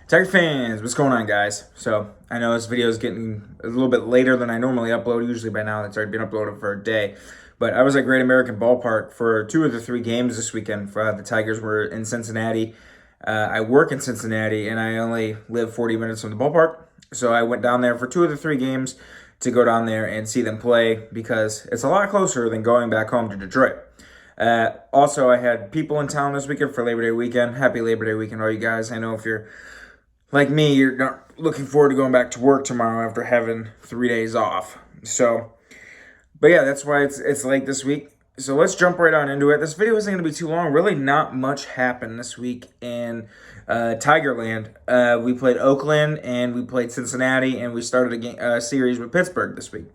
Tiger fans, what's going on, guys? So, I know this video is getting a little bit later than I normally upload. Usually by now it's already been uploaded for a day. But I was at Great American Ballpark for 2 of the 3 games this weekend. The Tigers were in Cincinnati. I work in Cincinnati, and I only live 40 minutes from the ballpark. So I went down there for 2 of the 3 games to go down there and see them play because it's a lot closer than going back home to Detroit. Also, I had people in town this weekend for Labor Day weekend. Happy Labor Day weekend, all you guys. I know if you're like me, you're not looking forward to going back to work tomorrow after having 3 days off. So, but yeah, that's why it's late this week. So let's jump right on into it. This video isn't going to be too long. Really not much happened this week in Tigerland. We played Oakland and we played Cincinnati, and we started a series with Pittsburgh this week.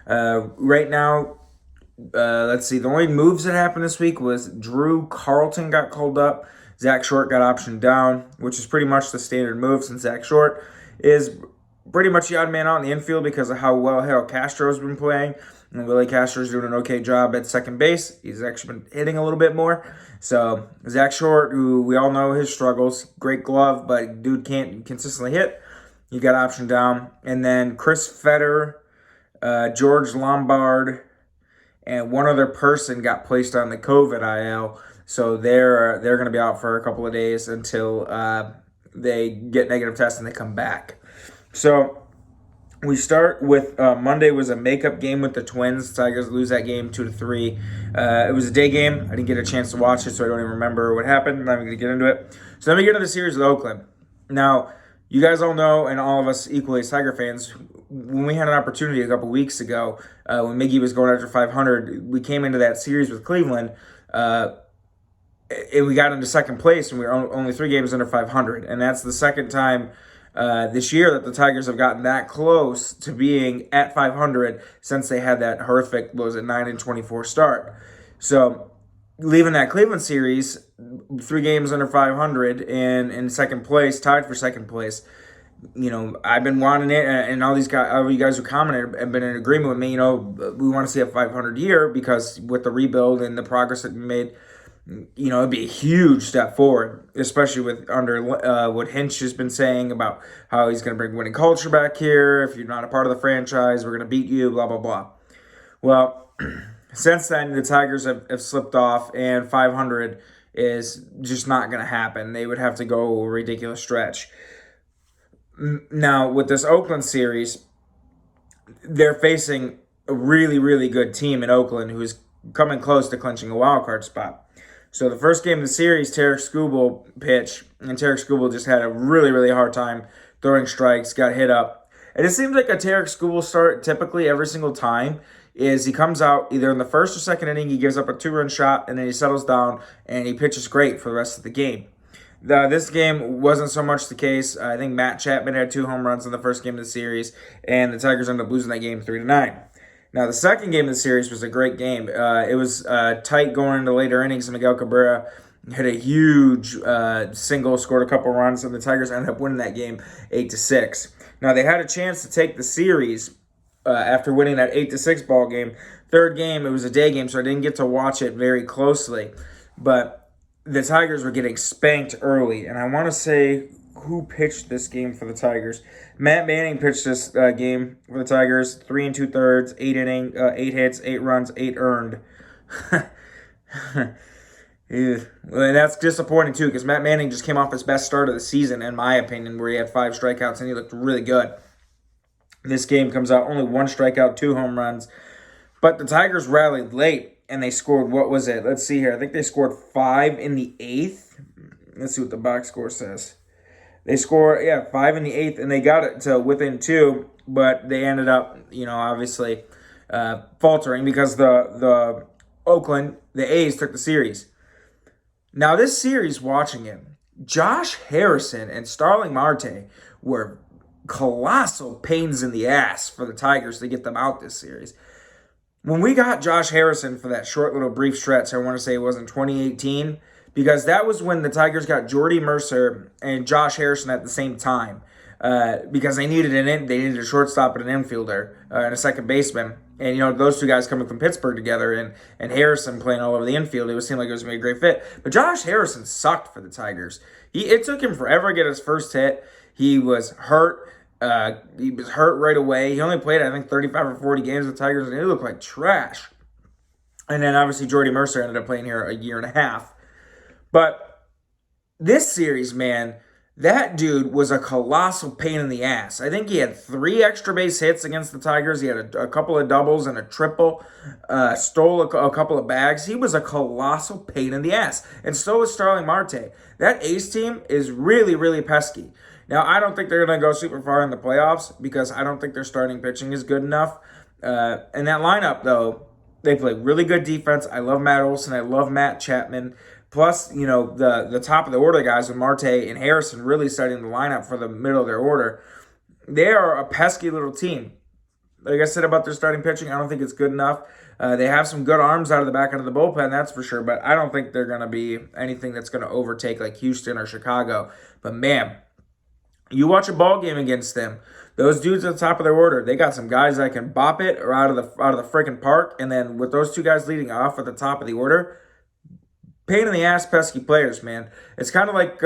Right now, let's see. The only moves that happened this week was Drew Carlton got called up. Zach Short got optioned down, which is pretty much the standard move since Zach Short is pretty much the odd man out in the infield because of how well Harold Castro's been playing. And Willie Castro's doing an okay job at second base. He's actually been hitting a little bit more. So Zach Short, who we all know his struggles, great glove, but dude can't consistently hit. He got optioned down. And then Chris Fetter, George Lombard, and one other person got placed on the COVID IL. So they're going to be out for a couple of days until they get negative tests and they come back. So we start with Monday was a makeup game with the Twins. The Tigers lose that game 2-3. It was a day game. I didn't get a chance to watch it, so I don't even remember what happened. I'm not going to get into it. So let me get into the series with Oakland. Now, you guys all know, and all of us equally as Tiger fans, when we had an opportunity a couple weeks ago, when Miggy was going after 500, we came into that series with Cleveland, and we got into second place, and we were only 3 games under 500. And that's the second time this year that the Tigers have gotten that close to being at 500 since they had that horrific, 9-24 start. So leaving that Cleveland series, 3 games under 500 and in second place, tied for second place. You know, I've been wanting it, and all you guys who commented have been in agreement with me. You know, we want to see a 500 year because with the rebuild and the progress that we made, you know, it'd be a huge step forward, especially with under what Hinch has been saying about how he's going to bring winning culture back here. If you're not a part of the franchise, we're going to beat you, blah, blah, blah. Well, since then, the Tigers have slipped off, and 500 is just not going to happen. They would have to go a ridiculous stretch. Now, with this Oakland series, they're facing a really, really good team in Oakland who is coming close to clinching a wild card spot. So the first game of the series, Tarek Skubal pitched, and Tarek Skubal just had a really, really hard time throwing strikes, got hit up. And it seems like a Tarek Skubal start typically every single time is he comes out either in the first or second inning, he gives up a 2-run shot, and then he settles down, and he pitches great for the rest of the game. This game wasn't so much the case. I think Matt Chapman had 2 home runs in the first game of the series, and the Tigers ended up losing that game 3-9. Now, the second game of the series was a great game. It was tight going into later innings, and Miguel Cabrera hit a huge single, scored a couple runs, and the Tigers ended up winning that game 8-6. Now, they had a chance to take the series after winning that 8-6 ball game. Third game, it was a day game, so I didn't get to watch it very closely. But the Tigers were getting spanked early, and I want to say who pitched this game for the Tigers. Matt Manning pitched this game for the Tigers, 3 2/3, 8 hits, 8 runs, 8 earned. Yeah. Well, and that's disappointing too, because Matt Manning just came off his best start of the season, in my opinion, where he had 5 strikeouts and he looked really good. This game comes out only 1 strikeout, 2 home runs, but the Tigers rallied late and they scored. What was it? Let's see here. I think they scored 5 in the 8th. Let's see what the box score says. They scored, 5 in the 8th, and they got it to within 2, but they ended up, obviously faltering because the Oakland, the A's took the series. Now, this series, watching it, Josh Harrison and Starling Marte were colossal pains in the ass for the Tigers to get them out this series. When we got Josh Harrison for that short little brief stretch, I want to say it was in 2018, because that was when the Tigers got Jordy Mercer and Josh Harrison at the same time. Because they needed a shortstop and an infielder and a second baseman. And, those 2 guys coming from Pittsburgh together and Harrison playing all over the infield, it would seem like it was going to be a great fit. But Josh Harrison sucked for the Tigers. It took him forever to get his first hit. He was hurt. He was hurt right away. He only played, I think, 35 or 40 games with the Tigers, and he looked like trash. And then obviously Jordy Mercer ended up playing here a year and a half. But this series, man, that dude was a colossal pain in the ass. I think he had 3 extra base hits against the Tigers. He had a couple of doubles and a triple. Stole a couple of bags. He was a colossal pain in the ass. And so was Starling Marte. That Ace team is really, really pesky. Now, I don't think they're going to go super far in the playoffs because I don't think their starting pitching is good enough. And that lineup, though, they play really good defense. I love Matt Olson. I love Matt Chapman. Plus, the top of the order guys with Marte and Harrison really setting the lineup for the middle of their order. They are a pesky little team. Like I said about their starting pitching, I don't think it's good enough. They have some good arms out of the back end of the bullpen, that's for sure. But I don't think they're going to be anything that's going to overtake like Houston or Chicago. But man, you watch a ball game against them. Those dudes at the top of their order, they got some guys that can bop it or out of the freaking park. And then with those 2 guys leading off at the top of the order, pain in the ass, pesky players, man. It's kind of like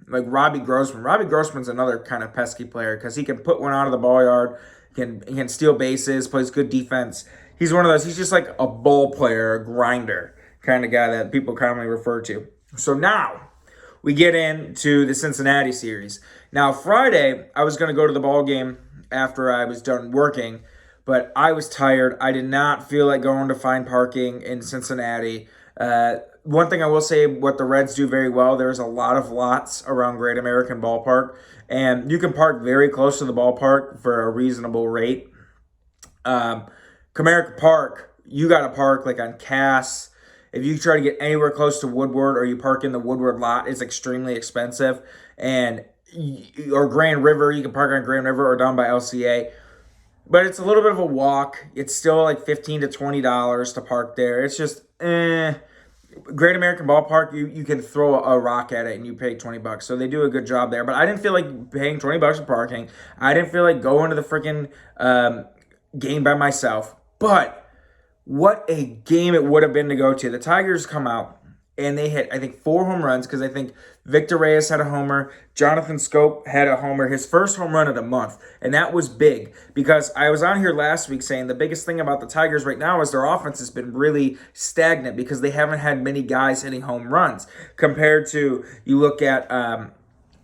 Robbie Grossman. Robbie Grossman's another kind of pesky player because he can put one out of the ball yard, he can steal bases, plays good defense. He's one of those. He's just like a ball player, a grinder kind of guy that people commonly refer to. So now we get into the Cincinnati series. Now Friday, I was going to go to the ball game after I was done working, but I was tired. I did not feel like going to find parking in Cincinnati. One thing I will say, what the Reds do very well, there's a lot of lots around Great American Ballpark, and you can park very close to the ballpark for a reasonable rate. Comerica Park, you got to park like on Cass. If you try to get anywhere close to Woodward or you park in the Woodward lot, it's extremely expensive. Or Grand River, you can park on Grand River or down by LCA. But it's a little bit of a walk. It's still like $15 to $20 to park there. It's just, Great American Ballpark, you can throw a rock at it and you pay $20. So they do a good job there. But I didn't feel like paying $20 for parking. I didn't feel like going to the freaking game by myself. But what a game it would have been to go to. The Tigers come out and they hit, I think, 4 home runs because I think Victor Reyes had a homer. Jonathan Scope had a homer, his first home run of the month. And that was big because I was on here last week saying the biggest thing about the Tigers right now is their offense has been really stagnant because they haven't had many guys hitting home runs compared to, you look at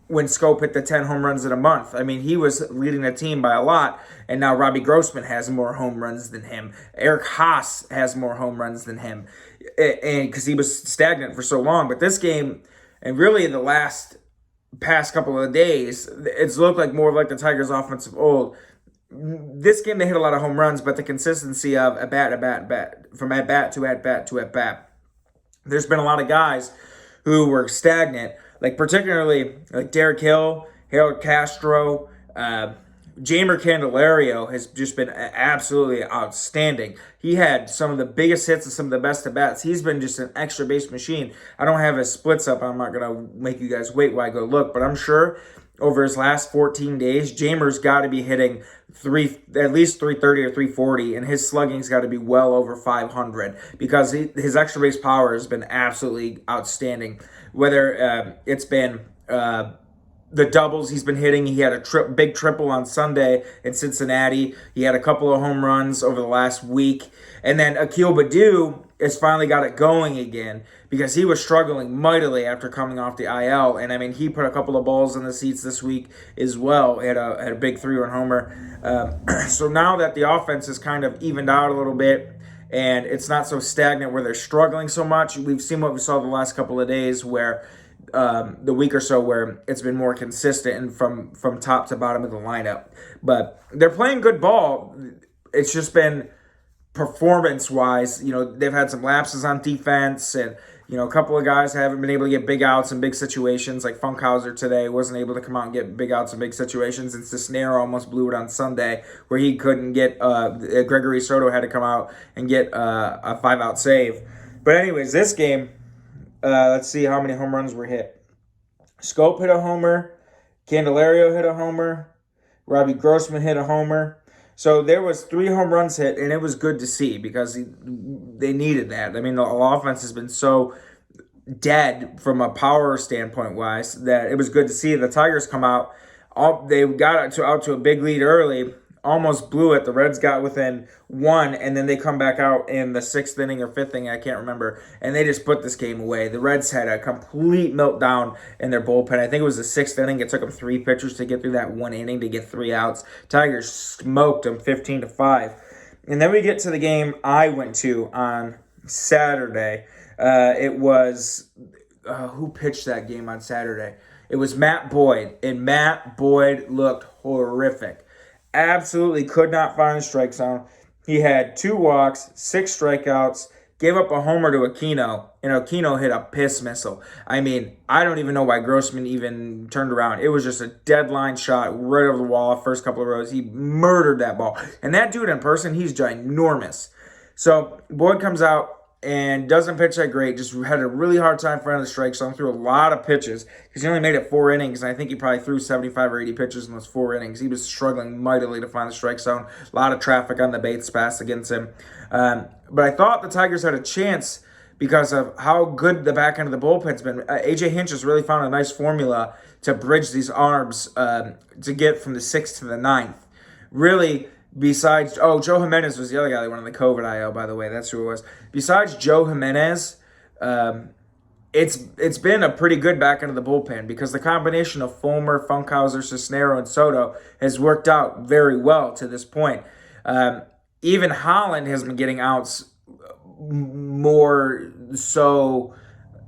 when Scope hit the 10 home runs in a month. I mean, he was leading the team by a lot, and now Robbie Grossman has more home runs than him. Eric Haas has more home runs than him, and because he was stagnant for so long. But this game, and really in the past couple of days, it's looked like more of like the Tigers' offense of old. This game, they hit a lot of home runs, but the consistency of at bat, from at bat to at bat to at bat. There's been a lot of guys who were stagnant, like particularly like Derek Hill, Harold Castro, Jamer Candelario has just been absolutely outstanding. He had some of the biggest hits and some of the best at-bats. He's been just an extra base machine. I don't have his splits up. I'm not going to make you guys wait while I go look, but I'm sure over his last 14 days, Jamer's got to be hitting at least 330 or 340, and his slugging's got to be well over 500 because his extra base power has been absolutely outstanding. Whether it's been the doubles he's been hitting. He had a big triple on Sunday in Cincinnati. He had a couple of home runs over the last week. And then Akil Baddoo has finally got it going again because he was struggling mightily after coming off the IL. And, I mean, he put a couple of balls in the seats this week as well. He had a big 3-run homer. So now that the offense is kind of evened out a little bit and it's not so stagnant where they're struggling so much, we've seen what we saw the last couple of days where the week or so where it's been more consistent and from top to bottom of the lineup. But they're playing good ball. It's just been performance-wise, they've had some lapses on defense and, a couple of guys haven't been able to get big outs in big situations. Like Funkhauser today wasn't able to come out and get big outs in big situations. And Cisnero almost blew it on Sunday where he couldn't get, Gregory Soto had to come out and get a 5-out save. But anyways, this game, let's see how many home runs were hit. Scope hit a homer. Candelario hit a homer. Robbie Grossman hit a homer. So there was 3 home runs hit, and it was good to see because they needed that. I mean, the offense has been so dead from a power standpoint wise, that it was good to see the Tigers come out. They got out to a big lead early, almost blew it. The Reds got within one, and then they come back out in the sixth inning or fifth inning, I can't remember, and they just put this game away. The Reds had a complete meltdown in their bullpen. I think it was the sixth inning. It took them 3 pitchers to get through that 1 inning to get 3 outs. Tigers smoked them 15-5. And then we get to the game I went to on Saturday. It was who pitched that game on Saturday? It was Matt Boyd, and Matt Boyd looked horrific. Absolutely could not find the strike zone. He had 2 walks, 6 strikeouts, gave up a homer to Aquino, and Aquino hit a piss missile. I mean, I don't even know why Grossman even turned around. It was just a deadline shot right over the wall, first couple of rows. He murdered that ball. And that dude in person, he's ginormous. So Boyd comes out and doesn't pitch that great. Just had a really hard time finding the strike zone. Threw a lot of pitches because he only made it 4 innings, and I think he probably threw 75 or 80 pitches in those 4 innings. He was struggling mightily to find the strike zone. A lot of traffic on the Bates pass against him. But I thought the Tigers had a chance because of how good the back end of the bullpen's been. A.J. Hinch has really found a nice formula to bridge these arms to get from the 6th to the 9th. Really, besides, Joe Jimenez was the other guy that went on the COVID IL, by the way. That's who it was. Besides Joe Jimenez, it's been a pretty good back end of the bullpen because the combination of Fulmer, Funkhauser, Cisnero, and Soto has worked out very well to this point. Even Holland has been getting outs more so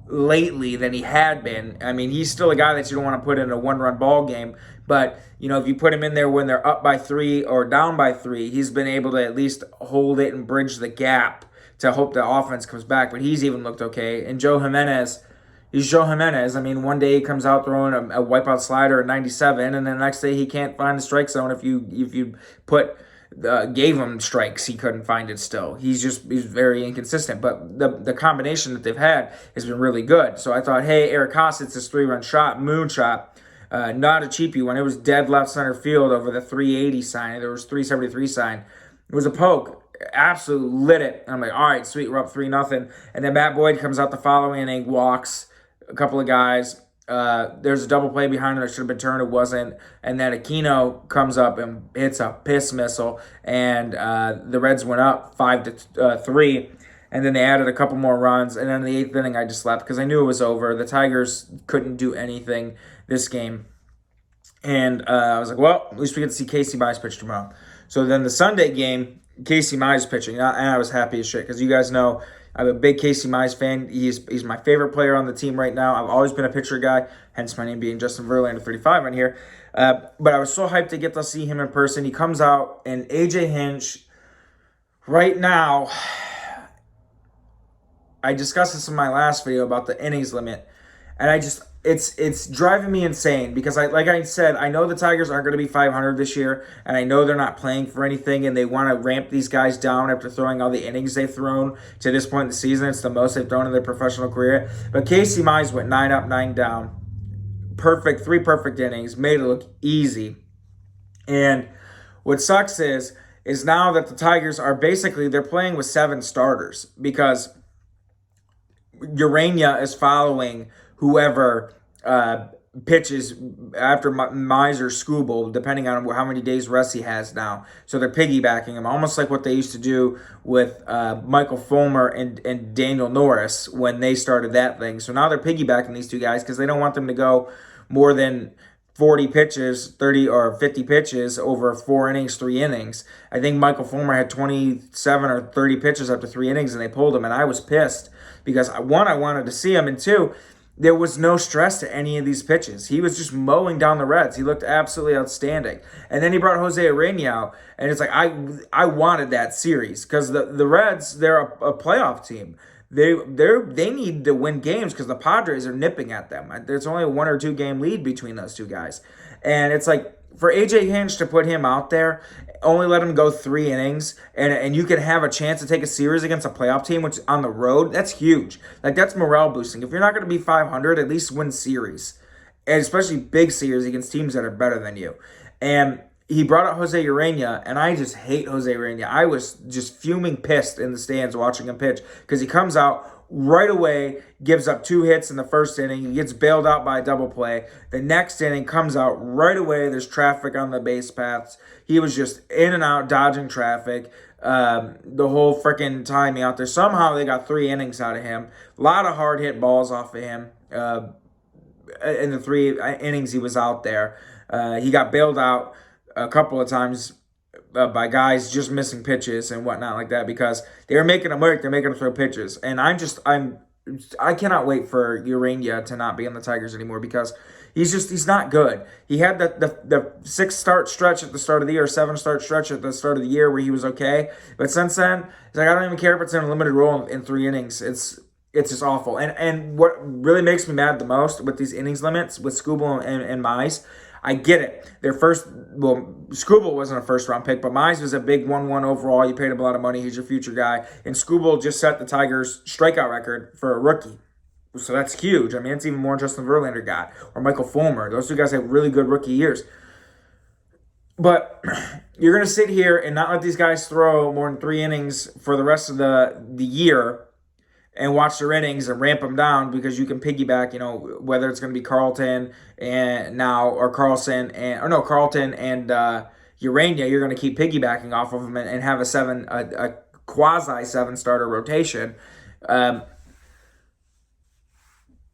lately than he had been. I mean, he's still a guy that you don't want to put in a 1-run ball game, but if you put him in there when they're up by 3 or down by 3, he's been able to at least hold it and bridge the gap to hope the offense comes back. But he's even looked okay. And Joe Jimenez, he's Joe Jimenez. I mean, one day he comes out throwing a wipeout slider at 97, and then the next day he can't find the strike zone. If you gave him strikes, he couldn't find it still. He's very inconsistent. But the combination that they've had has been really good. So I thought, hey, Eric Haas, it's this 3-run shot, moonshot. Not a cheapie one. It was dead left center field over the 380 sign. There was 373 sign. It was a poke. Absolutely lit it. And I'm like, all right, sweet, we're up 3-0. And then Matt Boyd comes out the following inning, walks a couple of guys. There's a double play behind him that should have been turned. It wasn't. And then Aquino comes up and hits a piss missile. And the Reds went up 5-3. And then they added a couple more runs. And then in the 8th inning, I just left because I knew it was over. The Tigers couldn't do anything this game. And I was like, well, at least we get to see Casey Mize pitch tomorrow. So then the Sunday game, Casey Mize pitching. And I was happy as shit because you guys know I'm a big Casey Mize fan. He's my favorite player on the team right now. I've always been a pitcher guy, hence my name being Justin Verlander 35 on here. But I was so hyped to get to see him in person. He comes out, and A.J. Hinch, right now, I discussed this in my last video about the innings limit, and it's driving me insane because like I said, I know the Tigers aren't going to be 500 this year, and I know they're not playing for anything, and they want to ramp these guys down after throwing all the innings they've thrown to this point in the season. It's the most they've thrown in their professional career. But Casey Mize went 9 up, 9 down. Three perfect innings, made it look easy. And what sucks is now that the Tigers are they're playing with 7 starters because Urania is following whoever pitches after Mize or Skubal, depending on how many days rest he has now. So they're piggybacking him, almost like what they used to do with Michael Fulmer and Daniel Norris when they started that thing. So now they're piggybacking these 2 guys because they don't want them to go more than 40 pitches, 30 or 50 pitches over 4 innings, 3 innings. I think Michael Fulmer had 27 or 30 pitches after 3 innings, and they pulled him, and I was pissed because, 1, I wanted to see him, and 2, there was no stress to any of these pitches. He was just mowing down the Reds. He looked absolutely outstanding. And then he brought Jose Urania out, and it's like I wanted that series because the Reds, they're a playoff team. They need to win games because the Padres are nipping at them. There's only a 1 or 2 game lead between those 2 guys. And it's like, for A.J. Hinch to put him out there, only let him go 3 innings, and you can have a chance to take a series against a playoff team, which on the road, that's huge. Like, that's morale boosting. If you're not going to be 500, at least win series. And especially big series against teams that are better than you. And he brought out Jose Urania, and I just hate Jose Urania. I was just fuming pissed in the stands watching him pitch because he comes out right away gives up 2 hits in the first inning. He gets bailed out by a double play. The next inning comes out right away. There's traffic on the base paths. He was just in and out, dodging traffic the whole freaking time out there. Somehow they got 3 innings out of him. A lot of hard hit balls off of him in the 3 innings he was out there. He got bailed out a couple of times by guys just missing pitches and whatnot like that because they were making him work. They're making him throw pitches. And I cannot wait for Urania to not be on the Tigers anymore because he's not good. He had the 6-start stretch at the start of the year, 7-start stretch at the start of the year where he was okay. But since then, it's like I don't even care if it's in a limited role in 3 innings. It's just awful. And what really makes me mad the most with these innings limits with Skubal and Mize, I get it. Skubal wasn't a first-round pick, but Mize was a big 1-1 overall. You paid him a lot of money. He's your future guy. And Skubal just set the Tigers' strikeout record for a rookie. So that's huge. I mean, it's even more than Justin Verlander got. Or Michael Fulmer. Those 2 guys had really good rookie years. But you're going to sit here and not let these guys throw more than 3 innings for the rest of the year and watch their innings and ramp them down because you can piggyback, whether it's going to be Carlton and Carlton and Urania, you're going to keep piggybacking off of them and have a quasi 7-starter rotation. I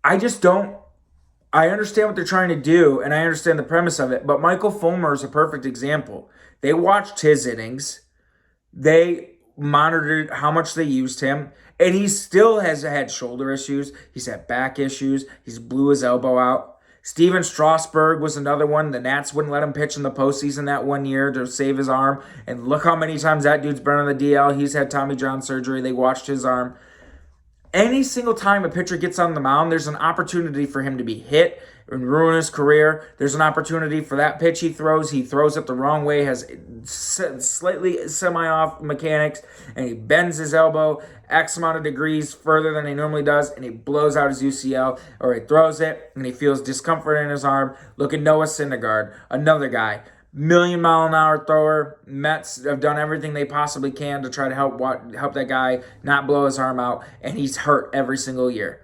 understand what they're trying to do, and I understand the premise of it, but Michael Fulmer is a perfect example. They watched his innings. They monitored how much they used him, and he still has had shoulder issues. He's had back issues. He's blew his elbow out. Steven Strasburg was another one. The Nats wouldn't let him pitch in the postseason that one year to save his arm, and look how many times that dude's been on the DL. He's had Tommy John surgery. They watched his arm. Any single time a pitcher gets on the mound, there's an opportunity for him to be hit and ruin his career. There's an opportunity for that pitch he throws it the wrong way, has slightly semi-off mechanics, and he bends his elbow X amount of degrees further than he normally does, and he blows out his UCL, or he throws it, and he feels discomfort in his arm. Look at Noah Syndergaard, another guy. Million-mile-an-hour thrower. Mets have done everything they possibly can to try to help that guy not blow his arm out, and he's hurt every single year.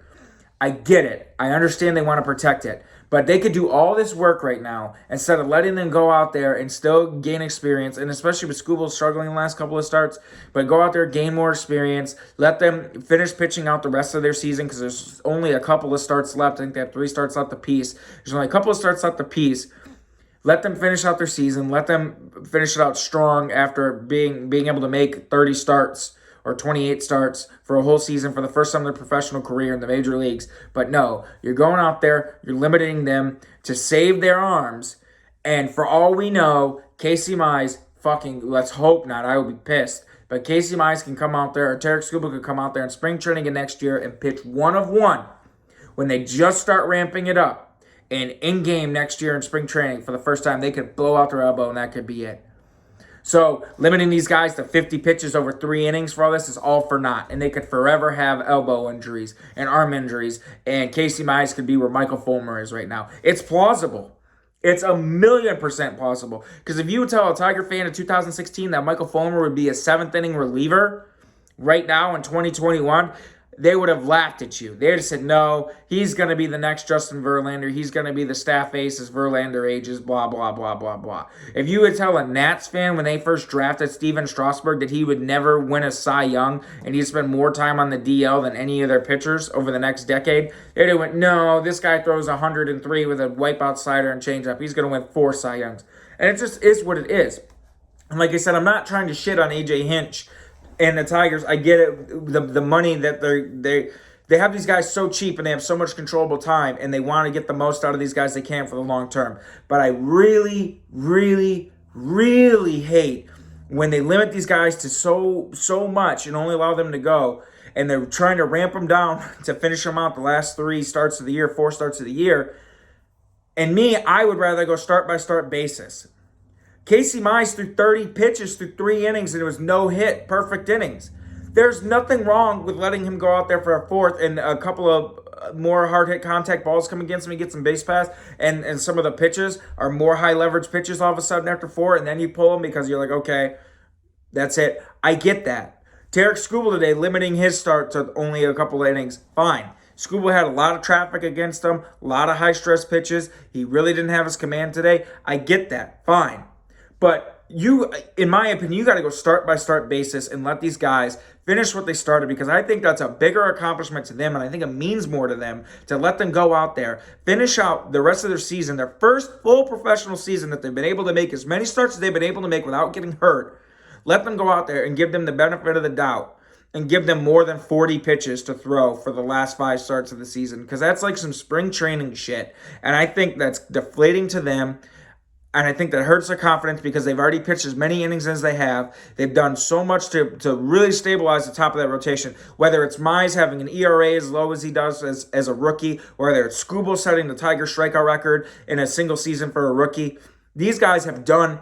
I get it. I understand they want to protect it. But they could do all this work right now instead of letting them go out there and still gain experience, and especially with Skubal struggling the last couple of starts, but go out there, gain more experience, let them finish pitching out the rest of their season because there's only a couple of starts left. I think they have 3 starts left apiece. There's only a couple of starts left apiece. Let them finish out their season. Let them finish it out strong after being able to make 30 starts or 28 starts for a whole season for the first time in their professional career in the major leagues. But no, you're going out there, you're limiting them to save their arms, and for all we know, Casey Mize, let's hope not, I will be pissed, but Casey Mize can come out there, or Tarek Skubal can come out there in spring training and next year and pitch 1 of 1 when they just start ramping it up. And in-game next year in spring training, for the first time, they could blow out their elbow, and that could be it. So limiting these guys to 50 pitches over 3 innings for all this is all for naught. And they could forever have elbow injuries and arm injuries. And Casey Mize could be where Michael Fulmer is right now. It's plausible. It's 1,000,000% plausible. Because if you would tell a Tiger fan in 2016 that Michael Fulmer would be a 7th-inning reliever right now in 2021, they would have laughed at you. They would have said, no, he's going to be the next Justin Verlander. He's going to be the staff ace as Verlander ages, blah, blah, blah, blah, blah. If you would tell a Nats fan when they first drafted Steven Strasburg that he would never win a Cy Young and he'd spend more time on the DL than any of their pitchers over the next decade, they'd have went, no, this guy throws 103 with a wipeout slider and changeup. He's going to win 4 Cy Youngs. And it just is what it is. And like I said, I'm not trying to shit on A.J. Hinch and the Tigers. I get it, the money that they have these guys so cheap and they have so much controllable time and they want to get the most out of these guys they can for the long term. But I really, really, really hate when they limit these guys to so much and only allow them to go, and they're trying to ramp them down to finish them out the last 4 starts of the year. And I would rather go start by start basis. Casey Mize threw 30 pitches through 3 innings, and it was no hit, perfect innings. There's nothing wrong with letting him go out there for a 4th and a couple of more hard-hit contact balls come against him and get some base pass, and some of the pitches are more high-leverage pitches all of a sudden after 4, and then you pull them because you're like, okay, that's it. I get that. Tarek Skubal today, limiting his start to only a couple of innings, fine. Skubal had a lot of traffic against him, a lot of high-stress pitches. He really didn't have his command today. I get that, fine. But in my opinion, you got to go start-by-start basis and let these guys finish what they started, because I think that's a bigger accomplishment to them, and I think it means more to them to let them go out there, finish out the rest of their season, their first full professional season that they've been able to make as many starts as they've been able to make without getting hurt. Let them go out there and give them the benefit of the doubt and give them more than 40 pitches to throw for the last 5 starts of the season, because that's like some spring training shit, and I think that's deflating to them. And I think that hurts their confidence because they've already pitched as many innings as they have. They've done so much to really stabilize the top of that rotation. Whether it's Mize having an ERA as low as he does as a rookie, or whether it's Skubal setting the Tiger strikeout record in a single season for a rookie. These guys have done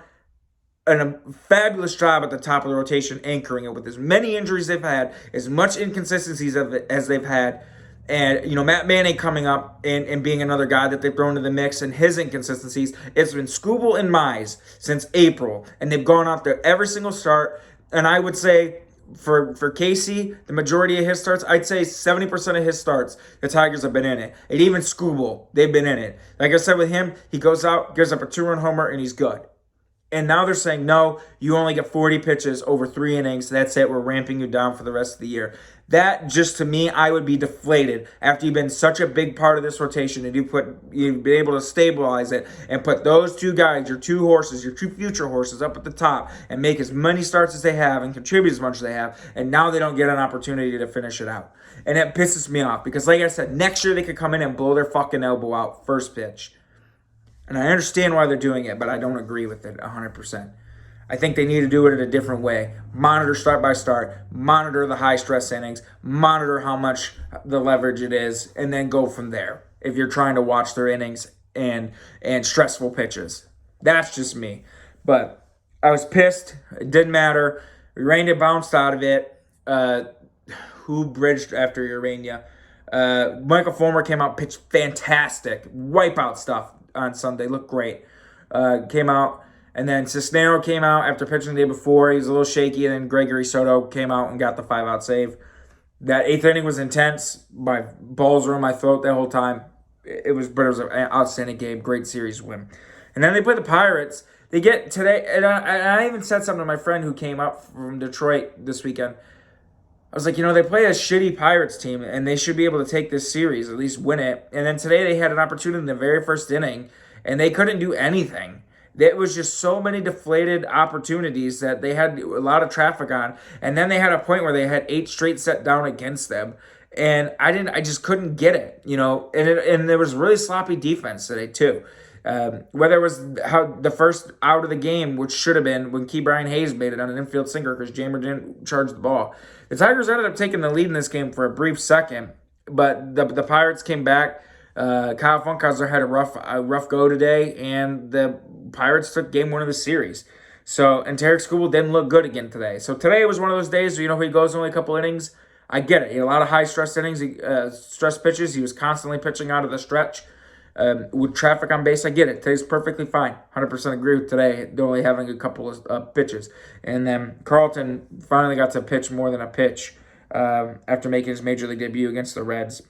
a fabulous job at the top of the rotation, anchoring it with as many injuries they've had, as much inconsistencies as they've had. And, Matt Manning coming up and being another guy that they've thrown into the mix, and his inconsistencies. It's been Skubal and Mize since April, and they've gone out there every single start. And I would say for Casey, the majority of his starts, I'd say 70% of his starts, the Tigers have been in it. And even Skubal, they've been in it. Like I said with him, he goes out, gives up a 2-run homer, and he's good. And now they're saying, no, you only get 40 pitches over 3 innings. That's it. We're ramping you down for the rest of the year. That, just to me, I would be deflated after you've been such a big part of this rotation, and you've been able to stabilize it and put those 2 guys, your 2 horses, your 2 future horses up at the top and make as many starts as they have and contribute as much as they have. And now they don't get an opportunity to finish it out. And it pisses me off because, like I said, next year they could come in and blow their fucking elbow out first pitch. And I understand why they're doing it, but I don't agree with it 100%. I think they need to do it in a different way. Monitor start by start, monitor the high stress innings, monitor how much the leverage it is, and then go from there if you're trying to watch their innings and stressful pitches. That's just me. But I was pissed. It didn't matter. Urania bounced out of it. Who bridged after Urania? Michael Fulmer came out, pitched fantastic. Wipeout stuff on Sunday. Looked great. Came out. And then Cisnero came out after pitching the day before. He was a little shaky. And then Gregory Soto came out and got the 5-out save. That 8th inning was intense. My balls were in my throat that whole time. It was an outstanding game. Great series win. And then they play the Pirates. They get today. And I even said something to my friend who came up from Detroit this weekend. I was like, they play a shitty Pirates team, and they should be able to take this series, at least win it. And then today they had an opportunity in the very first inning, and they couldn't do anything. It was just so many deflated opportunities that they had a lot of traffic on. And then they had a point where they had 8 straight set down against them. And I just couldn't get it, and there was really sloppy defense today too. Whether it was how the first out of the game, which should have been when Key Brian Hayes made it on an infield sinker because Jamer didn't charge the ball. The Tigers ended up taking the lead in this game for a brief second, but the Pirates came back. Kyle Funkhauser had a rough go today, and the Pirates took game 1 of the series. And Tarek Skubal didn't look good again today. So today was one of those days where he goes only a couple innings. I get it. He had a lot of high-stress innings, stress pitches. He was constantly pitching out of the stretch with traffic on base. I get it. Today's perfectly fine. 100% agree with today, only having a couple of pitches. And then Carlton finally got to pitch more than a pitch after making his Major League debut against the Reds.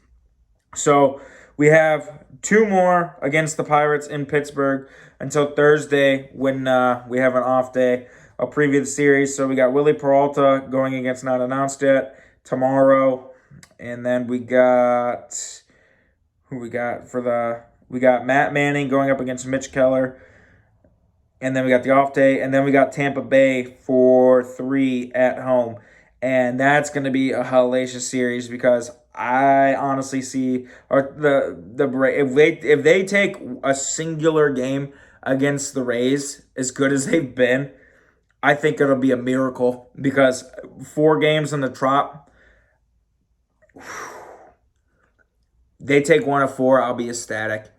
So we have 2 more against the Pirates in Pittsburgh until Thursday when we have an off day. I'll preview the series. So we got Willie Peralta going against Not Announced Yet tomorrow. And then we got we got Matt Manning going up against Mitch Keller. And then we got the off day. And then we got Tampa Bay for 3 at home. And that's going to be a hellacious series because I honestly see if they take a singular game against the Rays as good as they've been, I think it'll be a miracle because 4 games in the Trop, they take 1 of 4, I'll be ecstatic.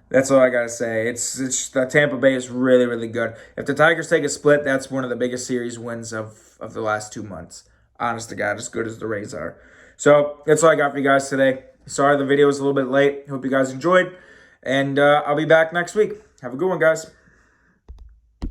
That's all I gotta say. It's the Tampa Bay is really, really good. If the Tigers take a split, that's one of the biggest series wins of the last 2 months. Honest to God, as good as the Rays are. So that's all I got for you guys today. Sorry the video was a little bit late. Hope you guys enjoyed. And I'll be back next week. Have a good one, guys.